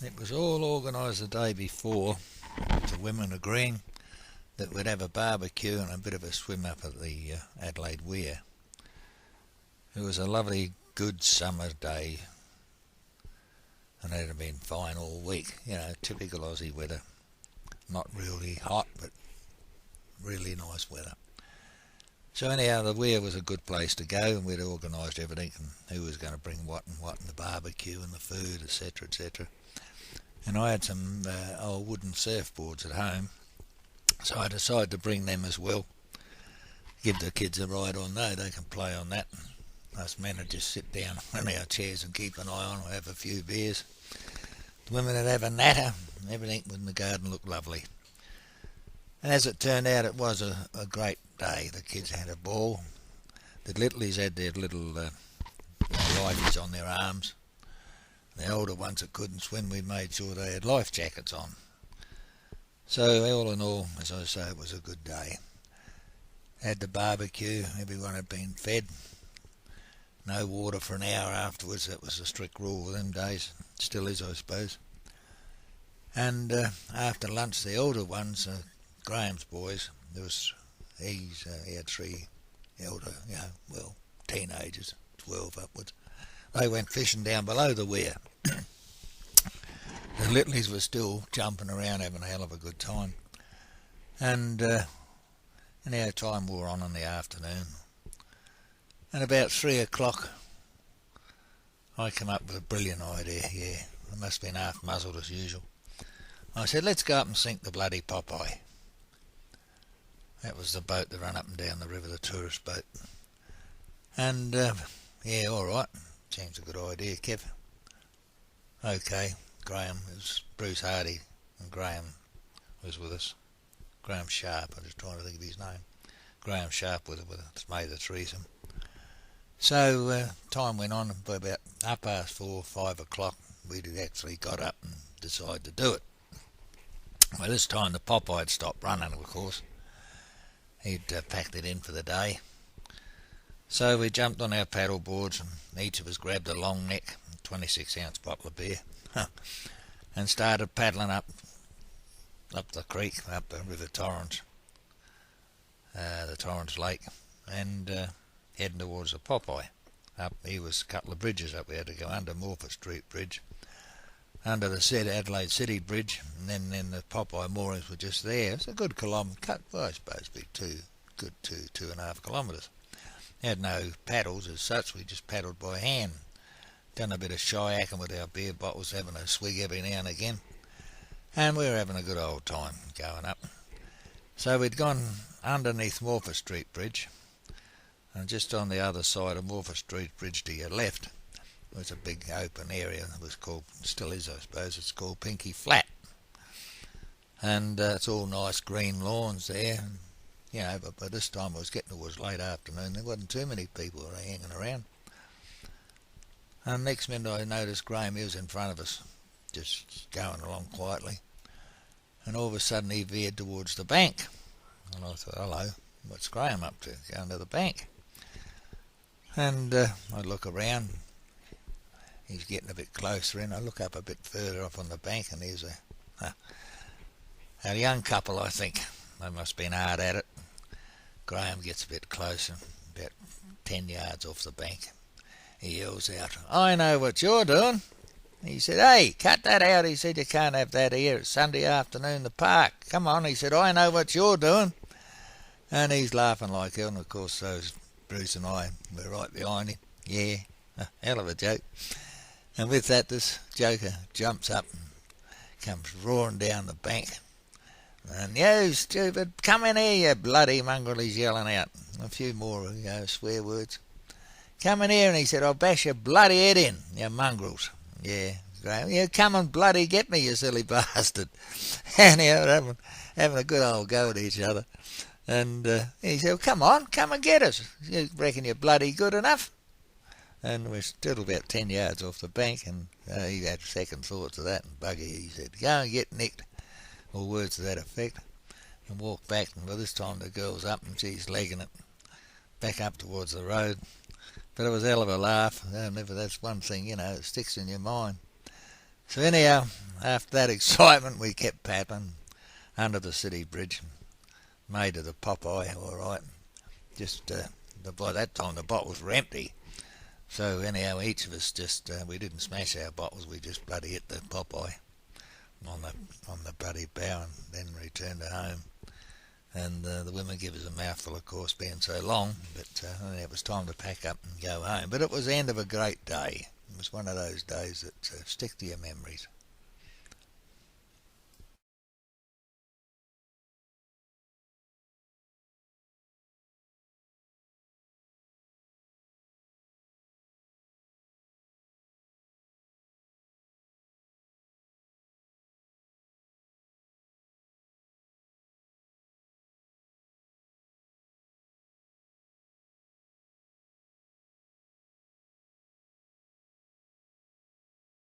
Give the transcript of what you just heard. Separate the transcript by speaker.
Speaker 1: It was all organised the day before, with the women agreeing that we'd have a barbecue and a bit of a swim up at the Adelaide Weir. It was a lovely, good summer day, and it had been fine all week. Typical Aussie weather. Not really hot, but really nice weather. So anyhow, the Weir was a good place to go, and we'd organised everything, and who was going to bring what and what, and the barbecue and the food, etc., etc. And I had some old wooden surfboards at home, so I decided to bring them as well. Give the kids a ride on there, they can play on that. And us men would just sit down in our chairs and keep an eye on, or have a few beers. The women would have a natter, and everything in the garden looked lovely. And as it turned out, it was a great day. The kids had a ball. The littlies had their little lifeys on their arms. The older ones that couldn't swim, we made sure they had life jackets on. So all in all, as I say, it was a good day. Had the barbecue, everyone had been fed. No water for an hour afterwards, that was a strict rule of them days. Still is, I suppose. And after lunch, the older ones, Graham's boys, he had three elder, teenagers, 12 upwards. They went fishing down below the weir. The littlies were still jumping around, having a hell of a good time. And our time wore on in the afternoon. And about 3 o'clock, I came up with a brilliant idea. I must have been half muzzled as usual. I said, let's go up and sink the bloody Popeye. That was the boat that ran up and down the river, the tourist boat. And, all right. Seems a good idea, Kev. Okay, Graham, it was Bruce Hardy, and Graham was with us. Graham Sharp, I was trying to think of his name. Graham Sharp with us, made the threesome. So time went on, by about 4:30, 5 o'clock, we'd actually got up and decided to do it. Well, this time the Popeye had stopped running, of course. He'd packed it in for the day. So we jumped on our paddle boards, and each of us grabbed a long neck, 26-ounce bottle of beer, and started paddling up the creek, up the River Torrens, the Torrens Lake, and heading towards the Popeye. Here was a couple of bridges up. We had to go under Morford Street Bridge, under the Adelaide City Bridge, and then the Popeye moorings were just there. It's a good kilometre, I suppose it'd be 2.5 kilometres. Had no paddles as such, we just paddled by hand. Done a bit of shayaking with our beer bottles, having a swig every now and again. And we were having a good old time going up. So we'd gone underneath Morford Street Bridge, and just on the other side of Morford Street Bridge to your left was a big open area that was called, still is I suppose, it's called Pinky Flat. And it's all nice green lawns there. But by this time it was getting towards late afternoon. There wasn't too many people hanging around. And next minute I noticed Graham, he was in front of us, just going along quietly. And all of a sudden he veered towards the bank. And I thought, hello, what's Graham up to? Going to the bank. And I look around. He's getting a bit closer in. I look up a bit further up on the bank, and there's a young couple, I think. They must have been hard at it. Graham gets a bit closer, about 10 yards off the bank. He yells out, I know what you're doing. He said, hey, cut that out. He said, you can't have that here. It's Sunday afternoon in the park. Come on. He said, I know what you're doing. And he's laughing like hell. And of course, so Bruce and I were right behind him. Yeah, hell of a joke. And with that, this joker jumps up and comes roaring down the bank. And, you stupid, come in here, you bloody mongrel, he's yelling out. A few more swear words. Come in here, and he said, I'll bash your bloody head in, you mongrels. Yeah, Graham, you come and bloody get me, you silly bastard. Anyhow, having a good old go at each other. And he said, well, come and get us. You reckon you're bloody good enough? And we're still about 10 yards off the bank, and he had second thoughts of that, and buggy, he said, go and get nicked. Or words to that effect, and walked back, and by this time the girl's up and she's legging it back up towards the road. But it was a hell of a laugh. That's one thing, it sticks in your mind. So anyhow, after that excitement, we kept paddling under the city bridge, made it a Popeye, all right. Just by that time the bottles were empty. So anyhow, each of us just we didn't smash our bottles. We just bloody hit the Popeye on the bloody bow and then returned to home. And the women give us a mouthful, of course, being so long. But it was time to pack up and go home. But it was the end of a great day. It was one of those days that stick to your memories.